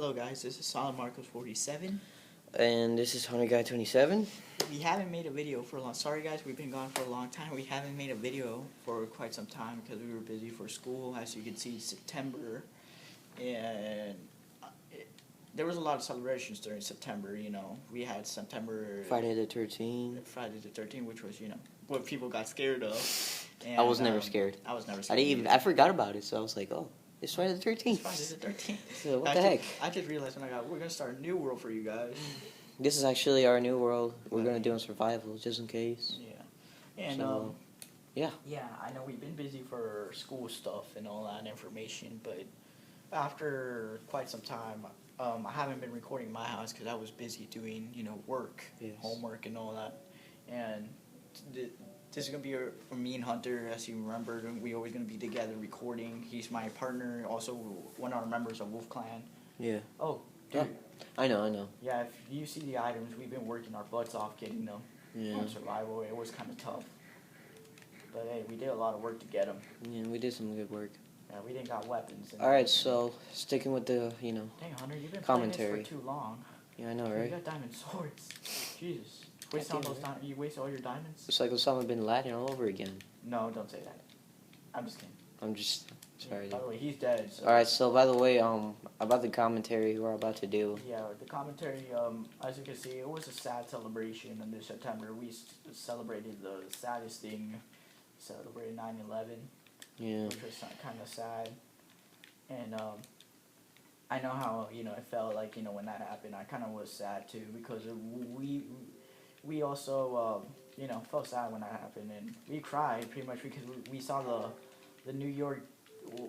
Hello guys, this is SolidMarcos 47. And this is Hunter Guy 27. We haven't made a video for a long sorry guys, we've been gone for a long time. We haven't made a video for quite some time because we were busy for school. As you can see, it's September, and there was a lot of celebrations during September. You know, we had September Friday the 13th, which was, you know, what people got scared of. And, I was never scared. I was never scared. I forgot about it, so I was like, oh, it's Friday the 13th. It's Friday the 13th. So what the heck? I just realized we're gonna start a new world for you guys. This is actually our new world. We're gonna do a survival, just in case. Yeah. And so, yeah. Yeah, I know we've been busy for school stuff and all that information, but after quite some time, I haven't been recording my house because I was busy doing, you know, work, homework, and all that. And this is gonna be for me and Hunter. As you remember, we always gonna be together recording. He's my partner, also one of our members of Wolf Clan. Yeah. Oh, dude. Yeah. I know. Yeah, if you see the items, we've been working our butts off getting them. Yeah. On survival, it was kind of tough. But hey, we did a lot of work to get them. Yeah, we did some good work. Yeah, we didn't got weapons. Alright, so sticking with the, you know, dang, Hunter, you've been commentary. playing this for too long. Yeah, I know, You right? got diamond swords. Jesus. Waste all those you waste all your diamonds? It's like Osama bin Laden all over again. No, don't say that. I'm just kidding. I'm just sorry. By the way, he's dead. So. Alright, so by the way, about the commentary we're about to do. Yeah, the commentary, as you can see, it was a sad celebration in this September. We celebrated the saddest thing, celebrated 9/11, Yeah. which was kind of sad. And I know how, you know, it felt like, you know, when that happened. I kind of was sad too because we also, you know, felt sad when that happened, and we cried pretty much because we saw the New York.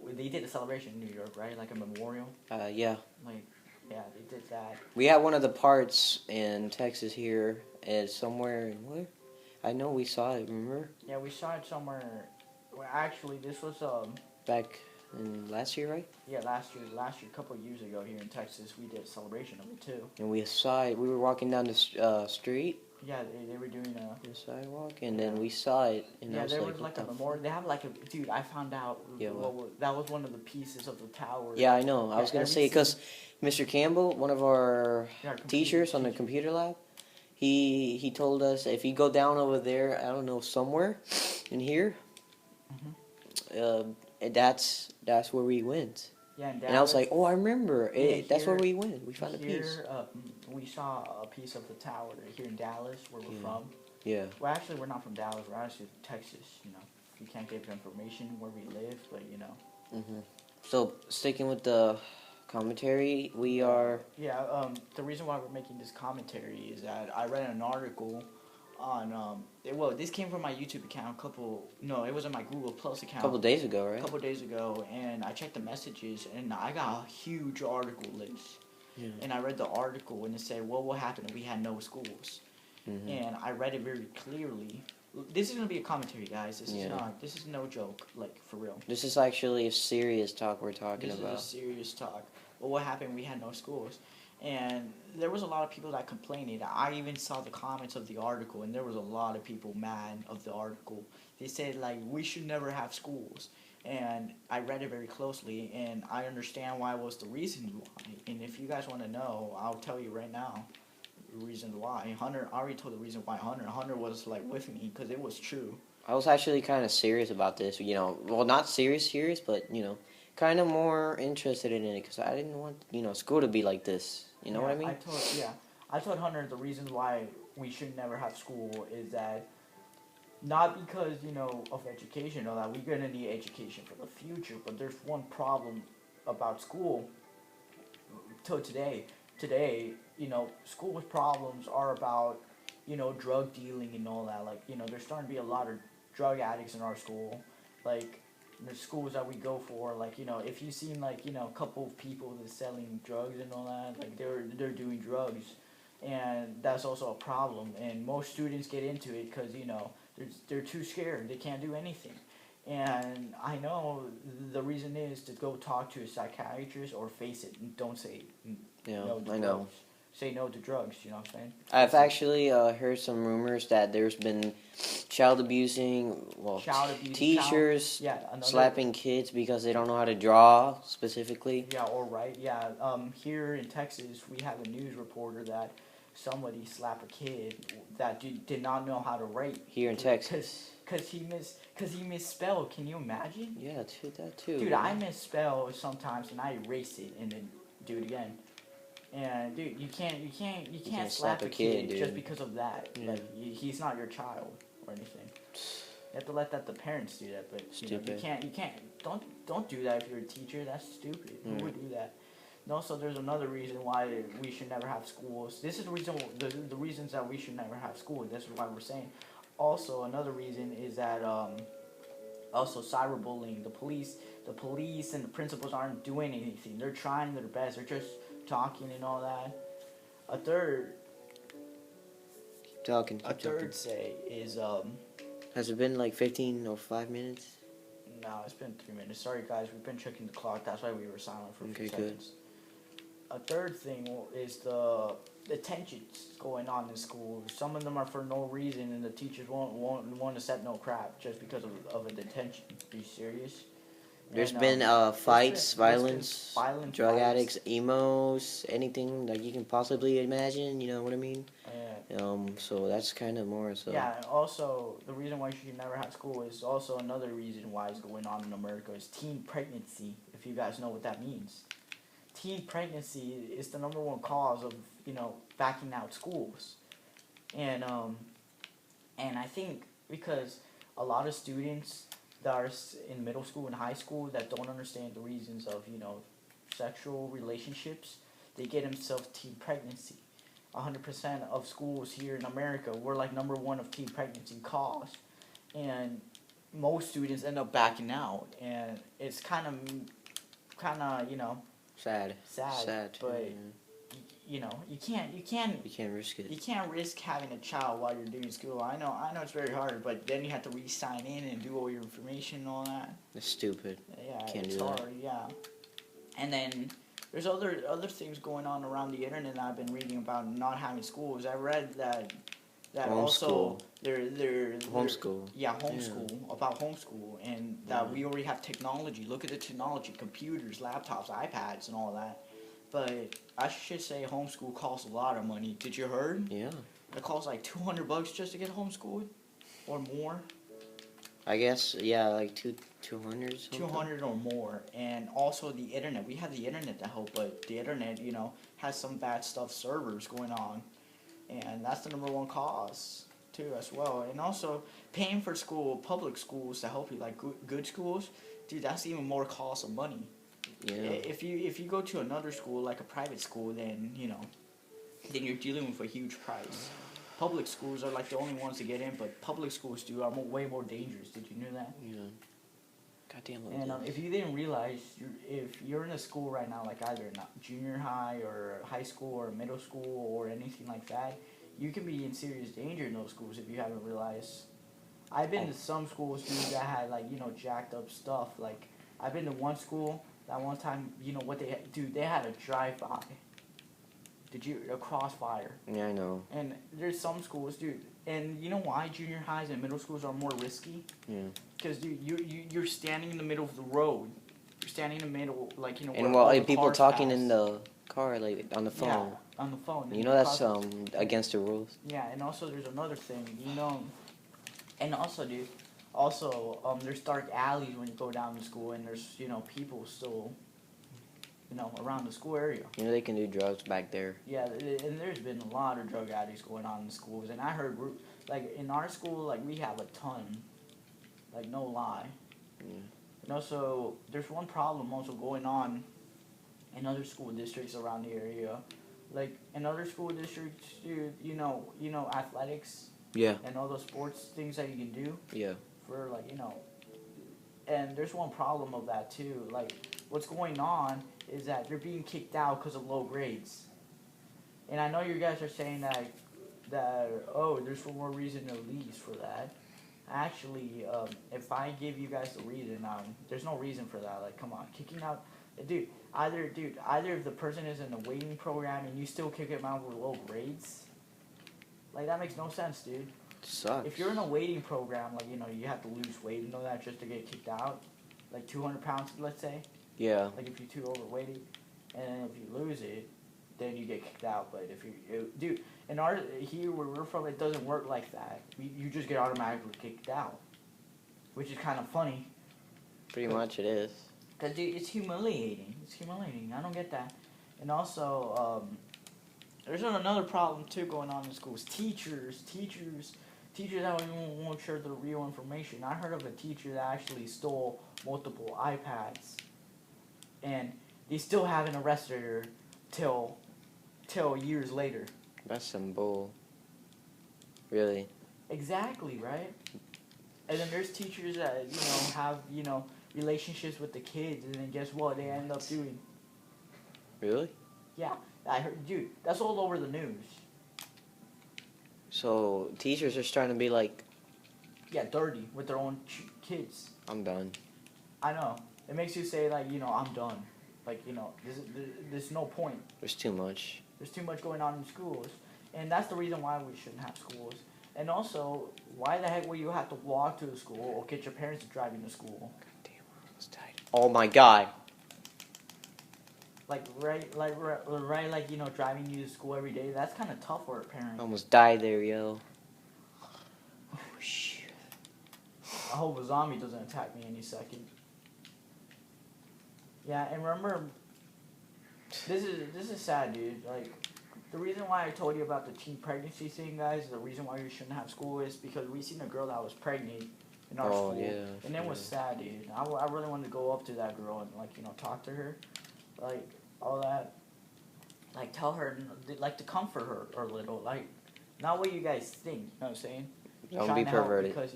They did a celebration in New York, right? Like a memorial. Yeah. Like, yeah, they did that. We had one of the parts in Texas here, somewhere in where? I know we saw it. Remember? Yeah, we saw it somewhere. Well, actually, this was back in last year, right? Yeah, last year, a couple of years ago here in Texas, we did a celebration of it too. And we saw it. We were walking down the street. Yeah, they were doing the sidewalk, and then we saw it. And yeah, there was like a memorial. They have like a dude. I found out. Yeah, that was one of the pieces of the tower. Yeah, I know. I was gonna say because Mr. Campbell, one of our teachers on the computer lab, he told us if you go down over there, I don't know, somewhere in here, that's where we went. Yeah, and I was like, oh, I remember. That's where we went. We found a piece. We saw a piece of the tower here in Dallas, where we're from. Yeah. Well, actually, we're not from Dallas. We're actually from Texas. You know, we can't give information where we live, but you know. So sticking with the commentary, we are. Yeah. The reason why we're making this commentary is that I read an article on well, this came from my YouTube account it was on my Google Plus account a couple days ago, right? A couple days ago, and I checked the messages, and I got a huge article list. Yeah. And I read the article, and it said, what will happen if we had no schools? And I read it very clearly. This is gonna be a commentary, guys. This is no joke, like, for real. This is actually a serious talk we're talking about. This is a serious talk. What would happen if we had no schools? And there was a lot of people that complained. I even saw the comments of the article, and there was a lot of people mad of the article. They said, like, we should never have schools. And I read it very closely, and I understand why was the reason why. And if you guys want to know, I'll tell you right now the reason why. Hunter, I already told the reason why Hunter was, like, with me, because it was true. I was actually kind of serious about this, you know. Well, not serious, but, you know, kind of more interested in it, because I didn't want, you know, school to be like this. You know what I mean? I told Hunter the reason why we should never have school is that not because, you know, of education or that we're going to need education for the future, but there's one problem about school till today. Today, you know, school's problems are about, you know, drug dealing and all that. Like, you know, there's starting to be a lot of drug addicts in our school. Like, the schools that we go for, like, you know, if you seen, like, you know, a couple of people that's selling drugs and all that, like, they're doing drugs, and that's also a problem, and most students get into it because, you know, they're too scared, they can't do anything, and I know the reason is to go talk to a psychiatrist or face it and don't say yeah, no I know. say no to drugs. You know what I'm saying? I've actually heard some rumors that there's been child abusing, teachers slapping kids because they don't know how to draw specifically. Yeah, or write. Yeah, here in Texas, we have a news reporter that somebody slapped a kid that did not know how to write. Here in Texas. Because he misspelled. Can you imagine? Yeah, that too. Dude, I misspell sometimes and I erase it and then do it again. And dude, you can't slap a kid just because of that. Yeah. Like he's not your child or anything. You have to let the parents do that. But stupid. You can't. Don't do that if you're a teacher. That's stupid. Who would do that? And also, there's another reason why we should never have schools. This is the reasons that we should never have school. This is why we're saying. Also, another reason is that also cyberbullying. The police and the principals aren't doing anything. They're trying their best. They're just talking and all that. A third say is Has it been like 15 or 5 minutes? No, it's been 3 minutes. Sorry guys, we've been checking the clock. That's why we were silent for a few seconds. A third thing is the tensions going on in school. Some of them are for no reason, and the teachers won't want to set no crap just because of a detention. Are you serious? There's been fights, violence, drug addicts, emos, anything that you can possibly imagine. You know what I mean? Yeah. So that's kind of more so. Yeah. And also, the reason why you should never have school is also another reason why it's going on in America is teen pregnancy. If you guys know what that means, teen pregnancy is the number one cause of backing out schools, and I think because a lot of students that are in middle school and high school that don't understand the reasons of sexual relationships, they get themselves teen pregnancy. 100% of schools here in America, we're like number one of teen pregnancy cause, and most students end up backing out, and it's kind of sad, but you can't risk it. You can't risk having a child while you're doing school. I know it's very hard, but then you have to re-sign in and do all your information and all that. It's stupid. Yeah, it's hard. Yeah, and then there's other things going on around the internet that I've been reading about not having schools. I read that also they're homeschool. About homeschool, and that we already have technology. Look at the technology: computers, laptops, iPads, and all that. But I should say homeschool costs a lot of money. Did you heard? Yeah. It costs like $200 just to get homeschooled, or more. I guess like 200. 200 or more, and also the internet. We have the internet to help, but the internet, has some bad stuff, servers going on, and that's the number one cause too as well. And also paying for public schools to help you, like good schools, dude. That's even more cost of money. Yeah. If you go to another school, like a private school, then you're dealing with a huge price. Public schools are like the only ones to get in, but public schools are way more dangerous. Did you know that? Yeah. Goddamn. And if you didn't realize, if you're in a school right now, like either junior high or high school or middle school or anything like that, you can be in serious danger in those schools if you haven't realized. I've been to some schools, dude, that had jacked up stuff. Like I've been to one school. That one time, what they had? Dude, they had a drive-by. A crossfire. Yeah, I know. And there's some schools, dude. And you know why junior highs and middle schools are more risky? Yeah. Because, dude, you're standing in the middle of the road. You're standing in the middle, and while people talking in the car, like on the phone. Yeah, on the phone. That's against the rules. Yeah, and also there's another thing, and also, dude. Also, there's dark alleys when you go down to school, and there's, people still, around the school area. They can do drugs back there. Yeah, and there's been a lot of drug addicts going on in schools, and I heard, in our school, we have a ton, no lie. Yeah. And also, there's one problem also going on in other school districts around the area. In other school districts, dude, athletics. Yeah. And all those sports things that you can do. Yeah. For and there's one problem of that too. What's going on is that they're being kicked out because of low grades. And I know you guys are saying that there's one more reason to leave for that. Actually, if I give you guys the reason, there's no reason for that. Come on, kicking out Dude, either if the person is in a waiting program and you still kick him out with low grades, like that makes no sense, dude. Sucks. If you're in a waiting program, like you have to lose weight and all that just to get kicked out, like 200 pounds, let's say. Yeah. Like if you're too overweighted, and if you lose it, then you get kicked out. But if dude, in our here where we're from, it doesn't work like that. You just get automatically kicked out, which is kind of funny. Pretty much it is. Cause dude, it's humiliating. It's humiliating. I don't get that. And also, there's another problem too going on in schools. Teachers don't even want to share the real information. I heard of a teacher that actually stole multiple iPads, and they still haven't arrested her till years later. That's some bull. Really? Exactly, right? And then there's teachers that have relationships with the kids, and then guess what they end up doing? Really? Yeah, I heard, dude. That's all over the news. So teachers are starting to be like, yeah, dirty with their own kids. I'm done. I know. It makes you say like, I'm done. Like, there's no point. There's too much. There's too much going on in schools, and that's the reason why we shouldn't have schools. And also, why the heck will you have to walk to the school or get your parents to drive you to school? God damn, I almost died. Oh my god. Like driving you to school every day. That's kind of tough for a parent. I almost died there, yo. Oh shit. I hope a zombie doesn't attack me any second. Yeah, and remember, this is sad, dude. Like, the reason why I told you about the teen pregnancy thing, guys, the reason why we shouldn't have school is because we seen a girl that was pregnant in our school, yeah, and it was sad, dude. I really wanted to go up to that girl and talk to her, like all that, like tell her, like to comfort her a little, like not what you guys think. You know what I'm saying? Don't be perverted. Because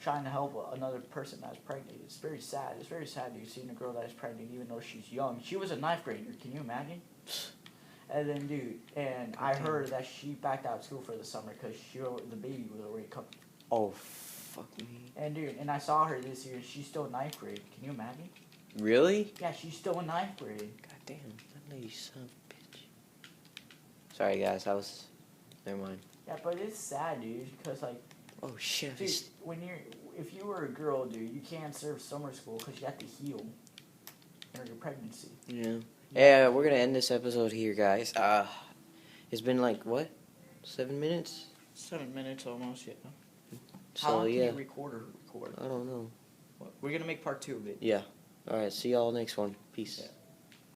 trying to help another person that's pregnant. It's very sad. It's very sad you've seen a girl that is pregnant even though she's young. She was a ninth grader. Can you imagine? And then, dude, and I heard that she backed out of school for the summer because the baby was already coming. Oh, fuck me. And, dude, and I saw her this year. She's still in ninth grade. Can you imagine? Really? Yeah, she's still in ninth grade. God damn, that lady son of a bitch. Sorry, guys, never mind. Yeah, but it's sad, dude, because, like, oh, shit. dude, if you were a girl, dude, you can't serve summer school because you have to heal during your pregnancy. Yeah. Yeah, we're going to end this episode here, guys. It's been like, what? 7 minutes? 7 minutes almost, yeah. So, how long yeah. can you record? I don't know. We're going to make part 2 of it. Yeah. All right, see y'all next one. Peace. Yeah.